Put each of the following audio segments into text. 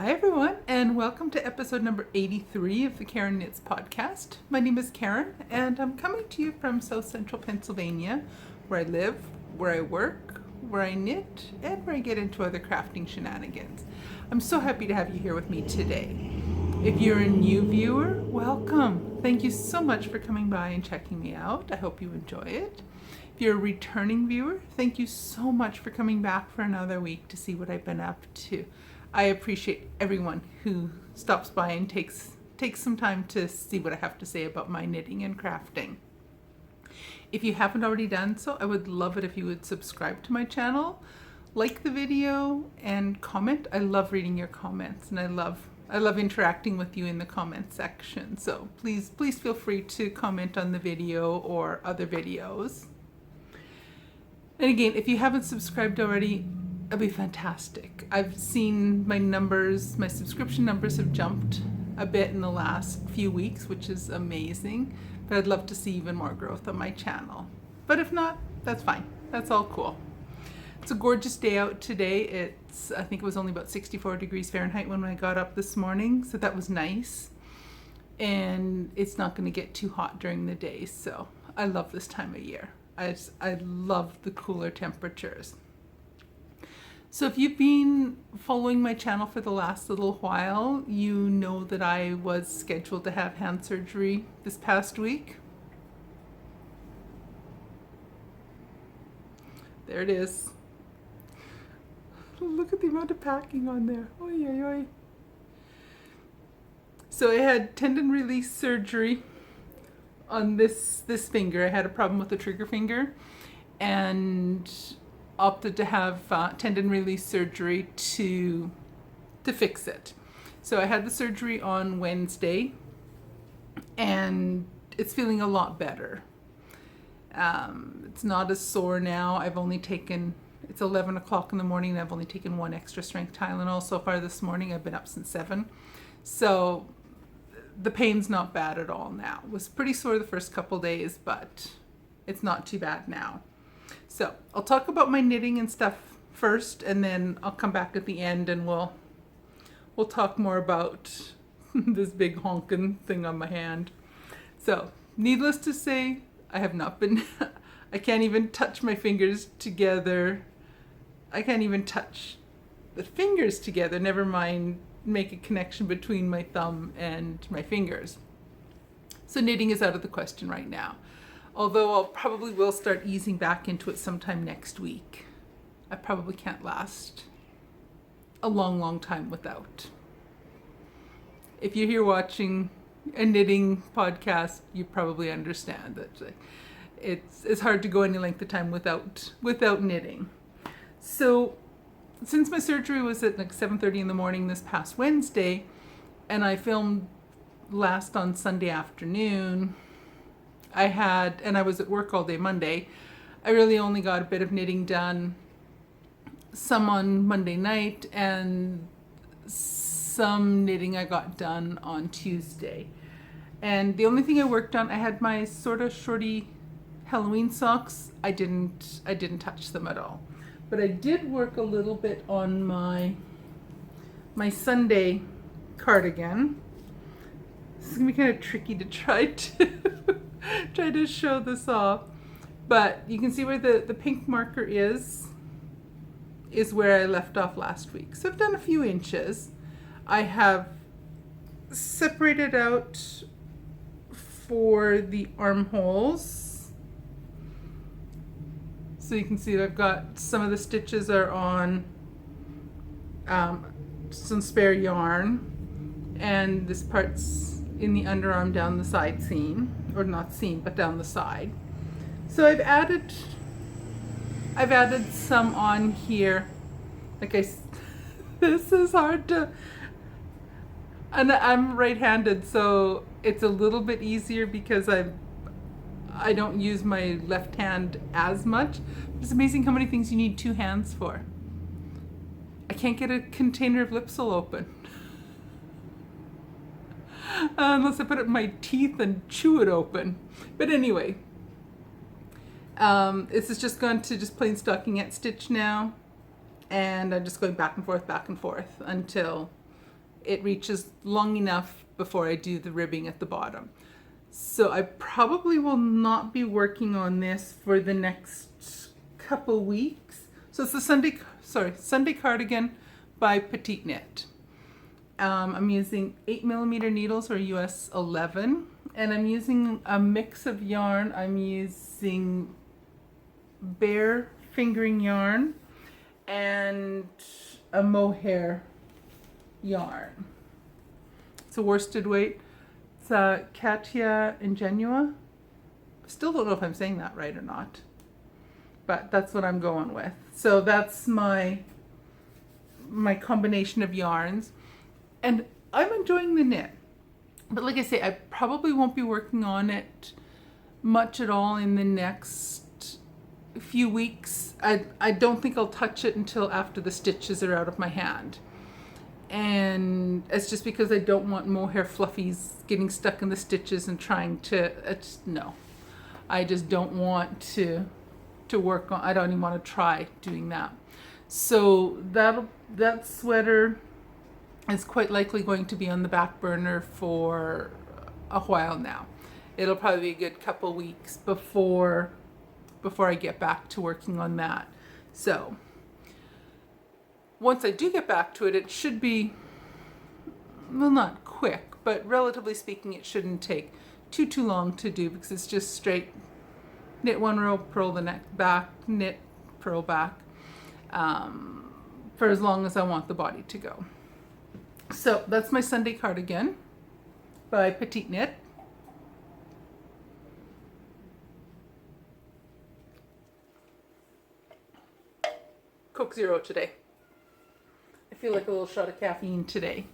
Hi everyone, and welcome to episode number 83 of the Karen Knits podcast. My name is Karen, and I'm coming to you from South Central Pennsylvania, where I live, where I work, where I knit, and where I get into other crafting shenanigans. I'm so happy to have you here with me today. If you're a new viewer, welcome. Thank you so much for coming by and checking me out. I hope you enjoy it. If you're a returning viewer, thank you so much for coming back for another week to see what I've been up to. I appreciate everyone who stops by and takes some time to see what I have to say about my knitting and crafting. If you haven't already done so, I would love it if you would subscribe to my channel, like the video, and comment. I love reading your comments, and I love interacting with you in the comment section. So please feel free to comment on the video or other videos. And again, if you haven't subscribed already, that'd be fantastic. I've seen my subscription numbers have jumped a bit in the last few weeks, which is amazing, but I'd love to see even more growth on my channel. But if not, that's fine. That's all cool. It's a gorgeous day out today. I think it was only about 64 degrees Fahrenheit when I got up this morning, so that was nice. And it's not going to get too hot during the day, so I love this time of year. I love the cooler temperatures. So if you've been following my channel for the last little while, you know that I was scheduled to have hand surgery this past week. There it is. Look at the amount of packing on there. Oy, oy, oy. So I had tendon release surgery on this finger. I had a problem with the trigger finger and opted to have tendon release surgery to fix it. So I had the surgery on Wednesday, and it's feeling a lot better. It's not as sore now. It's 11 o'clock in the morning, and I've only taken one extra strength Tylenol so far this morning. I've been up since 7. So the pain's not bad at all now. It was pretty sore the first couple days, but it's not too bad now. So I'll talk about my knitting and stuff first, and then I'll come back at the end and we'll talk more about this big honkin' thing on my hand. So needless to say, I can't even touch my fingers together. I can't even touch the fingers together, never mind make a connection between my thumb and my fingers. So knitting is out of the question right now. Although I'll probably will start easing back into it sometime next week. I probably can't last a long time without. If you're here watching a knitting podcast, you probably understand that it's hard to go any length of time without knitting. So since my surgery was at like 7:30 in the morning this past Wednesday, and I filmed last on Sunday afternoon, and I was at work all day Monday, I really only got a bit of knitting done, some on Monday night, and some knitting I got done on Tuesday. And the only thing I worked on, I had my sort of shorty Halloween socks. I didn't touch them at all. But I did work a little bit on my Sunday cardigan. This is gonna be kind of tricky to try to show this off, but you can see where the pink marker is where I left off last week. So I've done a few inches. I have separated out for the armholes. So you can see I've got some of the stitches are on some spare yarn, and this part's in the underarm down the side seam, or not seam, but down the side. So I've added some on here. This is hard to, and I'm right-handed, so it's a little bit easier because I don't use my left hand as much. It's amazing how many things you need two hands for. I can't get a container of Lipsil open unless I put it in my teeth and chew it open. But anyway, this is just going to just plain stockinette stitch now, and I'm just going back and forth until it reaches long enough before I do the ribbing at the bottom. So I probably will not be working on this for the next couple weeks. So it's the Sunday Cardigan by Petite Knit. I'm using 8mm needles, or US 11, and I'm using a mix of yarn. I'm using bare fingering yarn and a mohair yarn. It's a worsted weight. It's a Katia Ingenua. Still don't know if I'm saying that right or not, but that's what I'm going with. So that's my combination of yarns, and I'm enjoying the knit. But like I say, I probably won't be working on it much at all in the next few weeks. I don't think I'll touch it until after the stitches are out of my hand. And it's just because I don't want mohair fluffies getting stuck in the stitches and trying to, no. I just don't want to work on, I don't even want to try doing that. So that sweater is quite likely going to be on the back burner for a while now. It'll probably be a good couple weeks before I get back to working on that. So once I do get back to it, it should be, well, not quick, but relatively speaking, it shouldn't take too long to do, because it's just straight knit one row, purl the next back, knit, purl back, for as long as I want the body to go. So that's my Sunday Cardigan by Petite Knit. Coke Zero today. I feel like a little shot of caffeine today.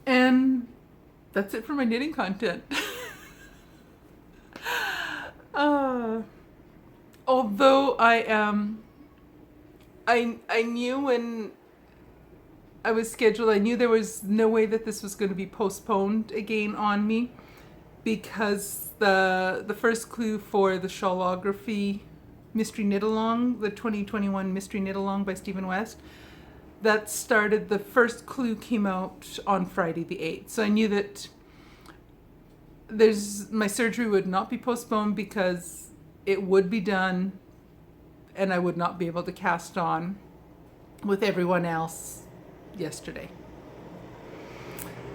And that's it for my knitting content. Although I knew when I was scheduled, I knew there was no way that this was going to be postponed again on me, because the first clue for the Shawlography Mystery Knit Along, the 2021 Mystery Knit Along by Stephen West, that started, the first clue came out on Friday the 8th. So I knew that my surgery would not be postponed, because it would be done and I would not be able to cast on with everyone else yesterday.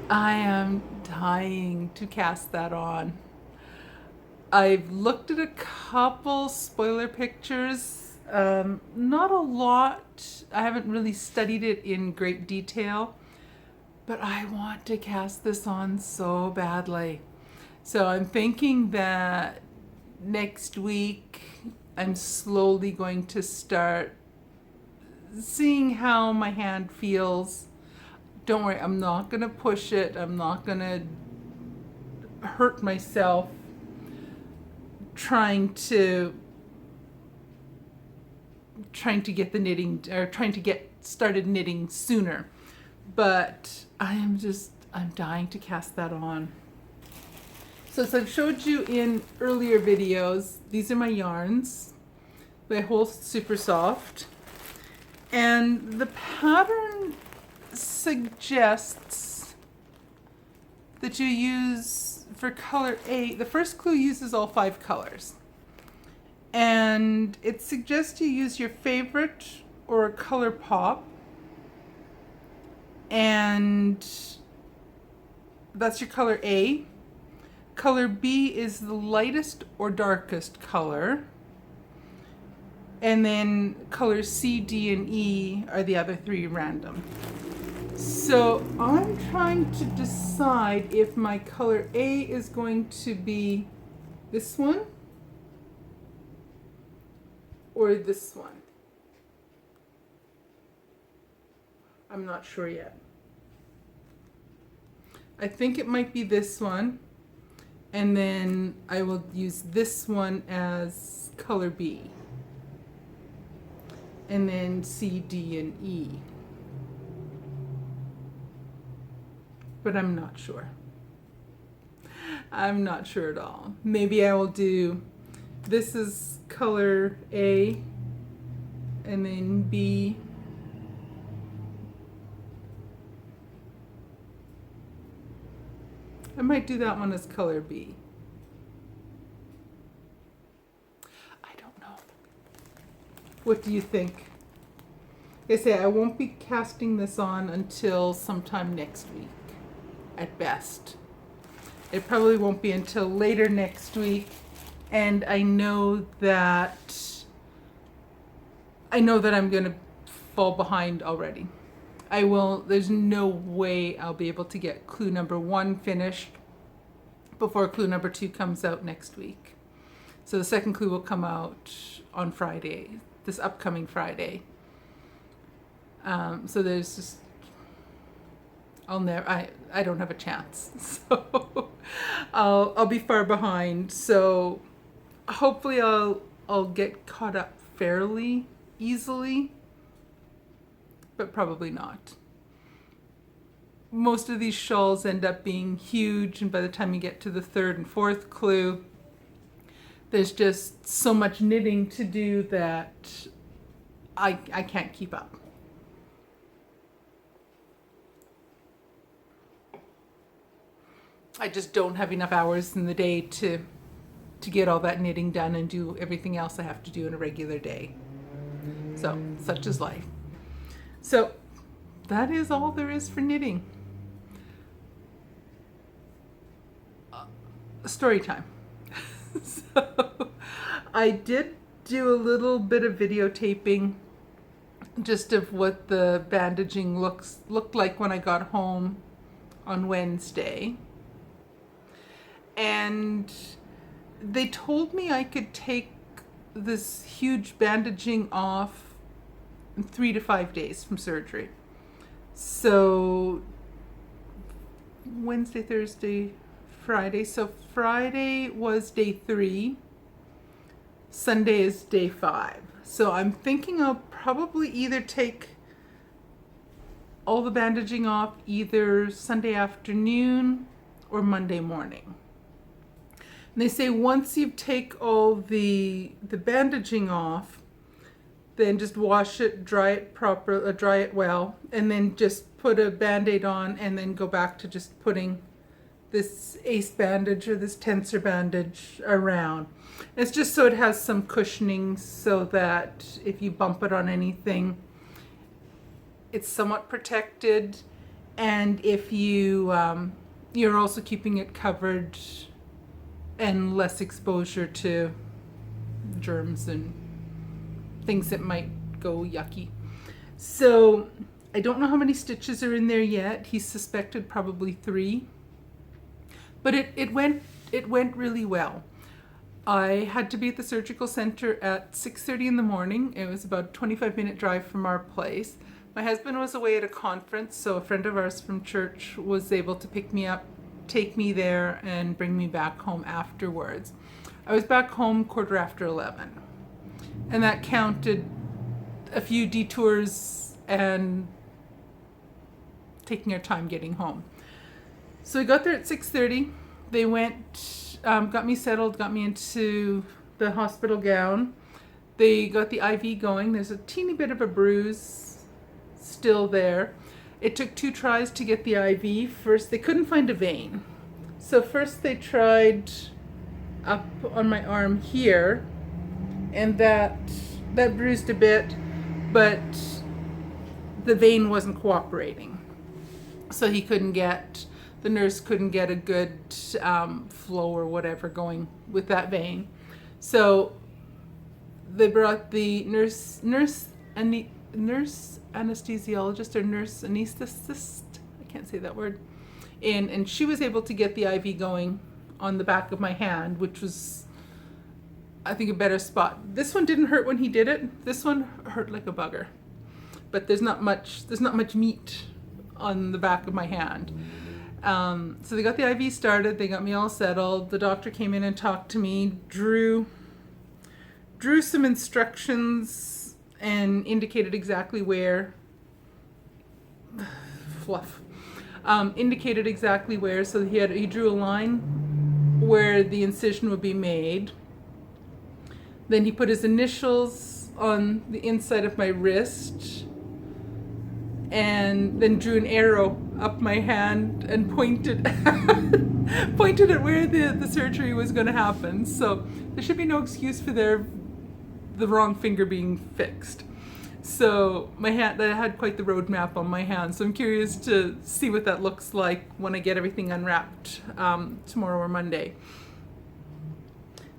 I am dying to cast that on. I've looked at a couple spoiler pictures, not a lot. I haven't really studied it in great detail, but I want to cast this on so badly. So I'm thinking that next week I'm slowly going to start seeing how my hand feels. Don't worry, I'm not going to push it. I'm not going to hurt myself trying to get the knitting, or trying to get started knitting sooner. But I'm dying to cast that on. So as I've showed you in earlier videos, these are my yarns by Whole Super Soft. And the pattern suggests that you use, for color A, the first clue uses all 5 colors. And it suggests you use your favorite or a color pop. And that's your color A. Color B is the lightest or darkest color. And then colors C, D, and E are the other 3 random. So I'm trying to decide if my color A is going to be this one or this one. I'm not sure yet. I think it might be this one. And then I will use this one as color B. And then C, D, and E. But I'm not sure. I'm not sure at all. Maybe I will do, this is color A, and then B, I might do that one as color B. I don't know. What do you think? Like I say, I won't be casting this on until sometime next week, at best. It probably won't be until later next week, and I know that I'm going to fall behind already. There's no way I'll be able to get clue number 1 finished before clue number 2 comes out next week. So the second clue will come out on Friday, this upcoming Friday. So there's just, I don't have a chance. So I'll be far behind. So hopefully I'll get caught up fairly easily, but probably not. Most of these shawls end up being huge, and by the time you get to the 3rd and 4th clue, there's just so much knitting to do that I can't keep up. I just don't have enough hours in the day to get all that knitting done and do everything else I have to do in a regular day. So, such is life. So, that is all there is for knitting. Story time. So, I did do a little bit of videotaping just of what the bandaging looked like when I got home on Wednesday. And they told me I could take this huge bandaging off in 3 to 5 days from surgery. So Wednesday, Thursday, Friday. So Friday was day 3. Sunday is day 5. So I'm thinking I'll probably either take all the bandaging off either Sunday afternoon or Monday morning. And they say once you take all the bandaging off, then just wash it, dry it well, and then just put a Band-Aid on, and then go back to just putting this ace bandage or this tensor bandage around. It's just so it has some cushioning so that if you bump it on anything, it's somewhat protected. And if you're also keeping it covered and less exposure to germs and things that might go yucky. So I don't know how many stitches are in there yet. He suspected probably 3. But it went really well. I had to be at the surgical center at 6:30 in the morning. It was about a 25-minute drive from our place. My husband was away at a conference, so a friend of ours from church was able to pick me up, take me there, and bring me back home afterwards. I was back home 11:15. And that counted a few detours and taking our time getting home. So we got there at 6:30. They went, got me settled, got me into the hospital gown. They got the IV going. There's a teeny bit of a bruise still there. It took 2 tries to get the IV. First, they couldn't find a vein. So first they tried up on my arm here, and that bruised a bit, but the vein wasn't cooperating. So the nurse couldn't get a good flow or whatever going with that vein. So they brought the nurse anesthesiologist or nurse anesthetist, I can't say that word, in, and she was able to get the IV going on the back of my hand, which was, I think, a better spot. This one didn't hurt when he did it. This one hurt like a bugger. But there's not much meat on the back of my hand. So they got the IV started. They got me all settled. The doctor came in and talked to me, drew some instructions and indicated exactly where, indicated exactly where. So he drew a line where the incision would be made. Then he put his initials on the inside of my wrist and then drew an arrow up my hand and pointed pointed at where the surgery was going to happen. So there should be no excuse for the wrong finger being fixed. So my hand, I had quite the roadmap on my hand. So I'm curious to see what that looks like when I get everything unwrapped tomorrow or Monday.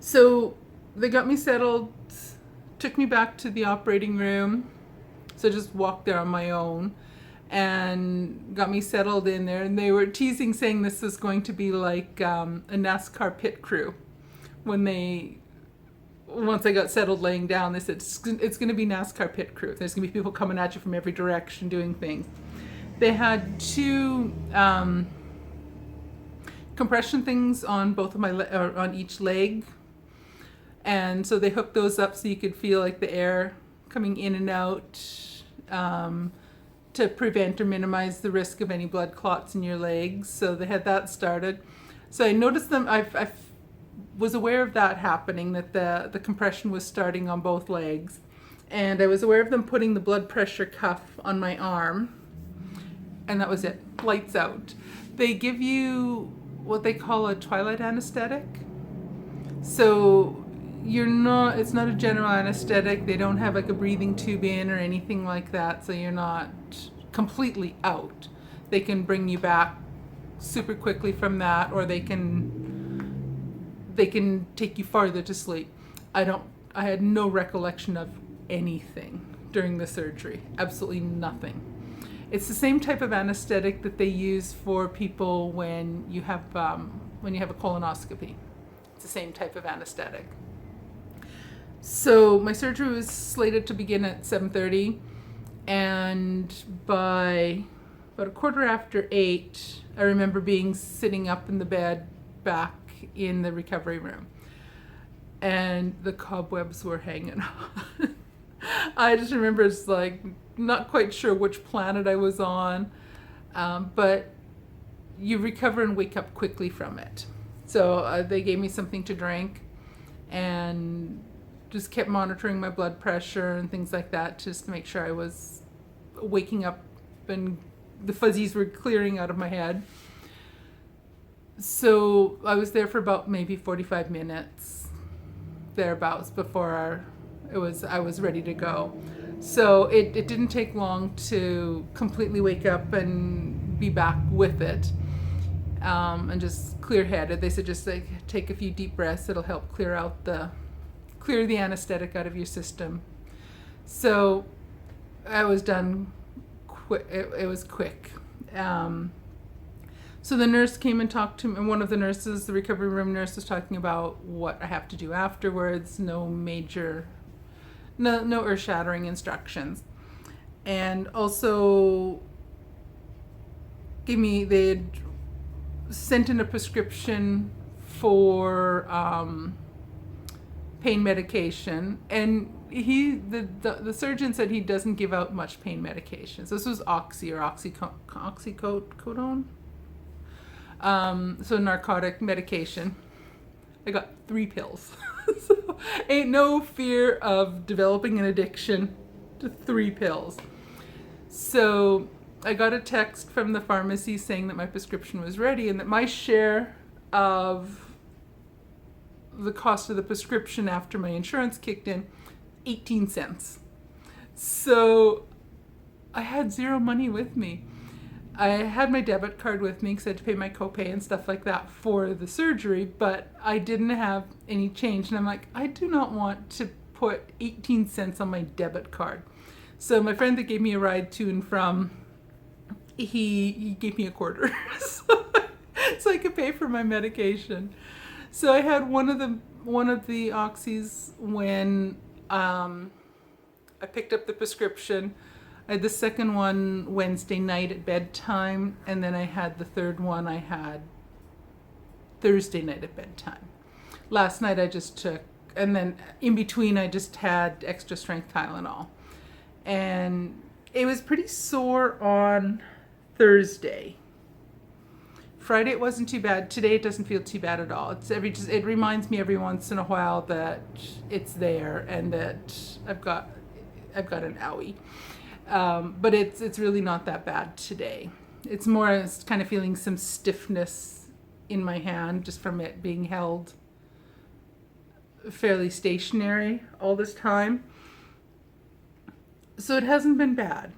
So they got me settled, took me back to the operating room. So I just walked there on my own and got me settled in there. And they were teasing, saying this was going to be like a NASCAR pit crew. Once I got settled laying down, they said it's going to be NASCAR pit crew. There's going to be people coming at you from every direction doing things. They had two compression things on both of on each leg. And so they hooked those up so you could feel like the air coming in and out to prevent or minimize the risk of any blood clots in your legs. So they had that started. So I noticed them, I was aware of that happening, that the compression was starting on both legs. And I was aware of them putting the blood pressure cuff on my arm. And that was it, lights out. They give you what they call a twilight anesthetic. So it's not a general anesthetic. They don't have like a breathing tube in or anything like that, so you're not completely out. They can bring you back super quickly from that, or they can take you farther to sleep. I had no recollection of anything during the surgery. Absolutely nothing. It's the same type of anesthetic that they use for people when you have a colonoscopy. It's the same type of anesthetic. So my surgery was slated to begin at 7:30, and by about 8:15, I remember sitting up in the bed back in the recovery room, and the cobwebs were hanging on. I just remember it's like not quite sure which planet I was on, but you recover and wake up quickly from it. So they gave me something to drink and just kept monitoring my blood pressure and things like that, just to make sure I was waking up and the fuzzies were clearing out of my head. So I was there for about maybe 45 minutes, thereabouts, before I was ready to go. So it didn't take long to completely wake up and be back with it, and just clear-headed. They said just like take a few deep breaths. It'll help clear the anesthetic out of your system. So I was done quick. It was quick. So the nurse came and talked to me, and one of the nurses, the recovery room nurse, was talking about what I have to do afterwards. No earth-shattering instructions. And also they had sent in a prescription for pain medication, and the surgeon said he doesn't give out much pain medications. This was oxycodone, so narcotic medication. I got 3 pills. So ain't no fear of developing an addiction to 3 pills. So I got a text from the pharmacy saying that my prescription was ready and that my share of the cost of the prescription after my insurance kicked in, 18 cents. So I had 0 money with me. I had my debit card with me because I had to pay my copay and stuff like that for the surgery, but I didn't have any change. And I'm like, I do not want to put 18 cents on my debit card. So my friend that gave me a ride to and from, he gave me a quarter so I could pay for my medication. So I had one of the oxys when I picked up the prescription. I had the second one Wednesday night at bedtime, and then I had the third one I had Thursday night at bedtime. Last night I just took, and then in between I just had extra strength Tylenol. And it was pretty sore on Thursday. Friday it wasn't too bad. Today it doesn't feel too bad at all. It reminds me every once in a while that it's there and that I've got an owie. But it's really not that bad today. It's more as kind of feeling some stiffness in my hand just from it being held fairly stationary all this time. So it hasn't been bad.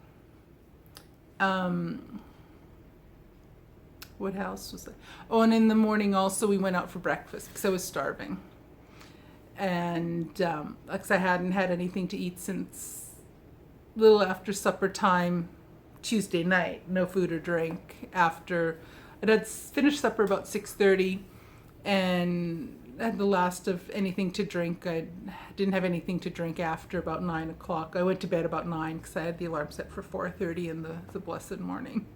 What else was there? Oh, and in the morning also we went out for breakfast because I was starving. And because I hadn't had anything to eat since a little after supper time Tuesday night. No food or drink after. I had finished supper about 6:30 and had the last of anything to drink. I didn't have anything to drink after about 9 o'clock. I went to bed about 9 because I had the alarm set for 4:30 in the blessed morning.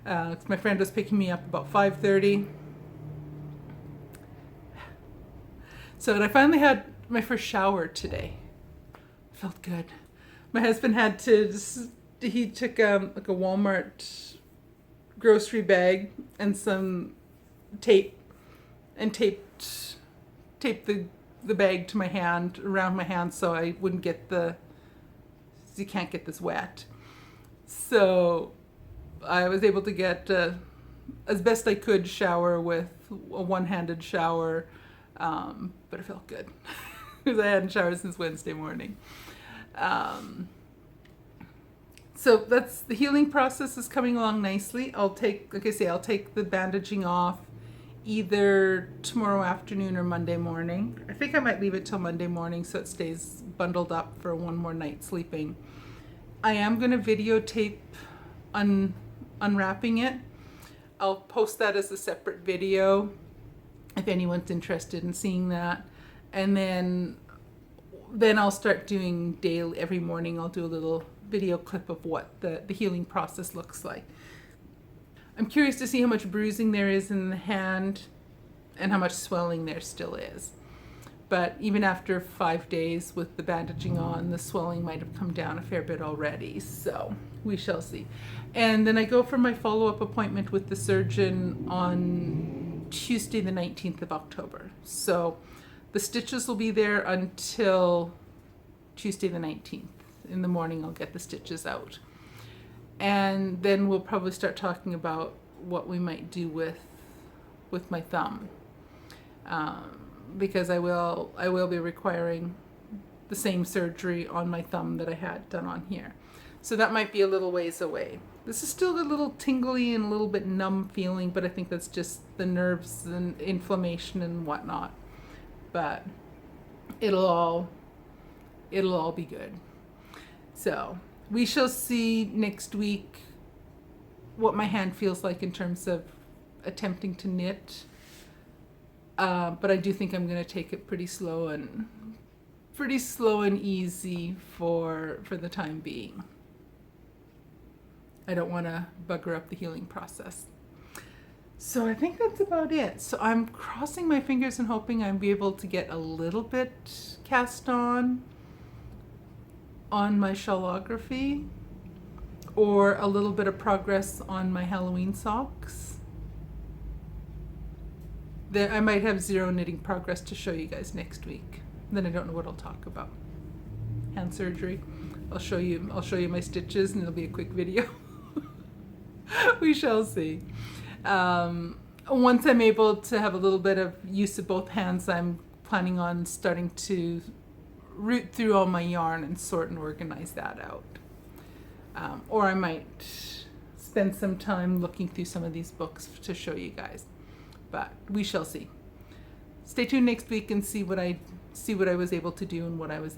My friend was picking me up about 5:30. So and I finally had my first shower today. Felt good. My husband had to, he took like a Walmart grocery bag and some tape and taped the bag to my hand, around my hand, so I wouldn't get you can't get this wet. So I was able to get, as best I could, shower with a one-handed shower, but it felt good because I hadn't showered since Wednesday morning. So that's the healing process is coming along nicely. Like I say, I'll take the bandaging off either tomorrow afternoon or Monday morning. I think I might leave it till Monday morning so it stays bundled up for one more night sleeping. I am going to videotape unwrapping it. I'll post that as a separate video if anyone's interested in seeing that. And then I'll start doing daily, every morning I'll do a little video clip of what the healing process looks like. I'm curious to see how much bruising there is in the hand and how much swelling there still is. But even after 5 days with the bandaging on, the swelling might have come down a fair bit already. So we shall see. And then I go for my follow-up appointment with the surgeon on Tuesday the 19th of October. So the stitches will be there until Tuesday the 19th. In the morning I'll get the stitches out. And then we'll probably start talking about what we might do with my thumb. Because I will be requiring the same surgery on my thumb that I had done on here. So that might be a little ways away. This is still a little tingly and a little bit numb feeling, but I think that's just the nerves and inflammation and whatnot. But it'll all be good. So we shall see next week what my hand feels like in terms of attempting to knit. But I do think I'm going to take it pretty slow and easy for the time being. I don't want to bugger up the healing process. So I think that's about it. So I'm crossing my fingers and hoping I'll be able to get a little bit cast on my Shawlography, or a little bit of progress on my Halloween socks. Then I might have zero knitting progress to show you guys next week. Then I don't know what I'll talk about. Hand surgery. I'll show you my stitches and it'll be a quick video. We shall see. Once I'm able to have a little bit of use of both hands, I'm planning on starting to root through all my yarn and sort and organize that out. Or I might spend some time looking through some of these books to show you guys. But we shall see. Stay tuned next week and see what I was able to do and what I'm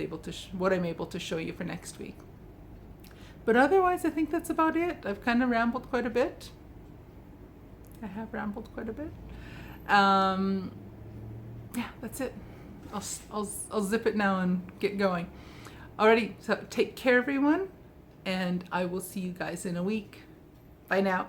able to show you for next week. But otherwise, I think that's about it. I've kind of rambled quite a bit. I have rambled quite a bit. Yeah, that's it. I'll zip it now and get going. Alrighty, so take care everyone, and I will see you guys in a week. Bye now.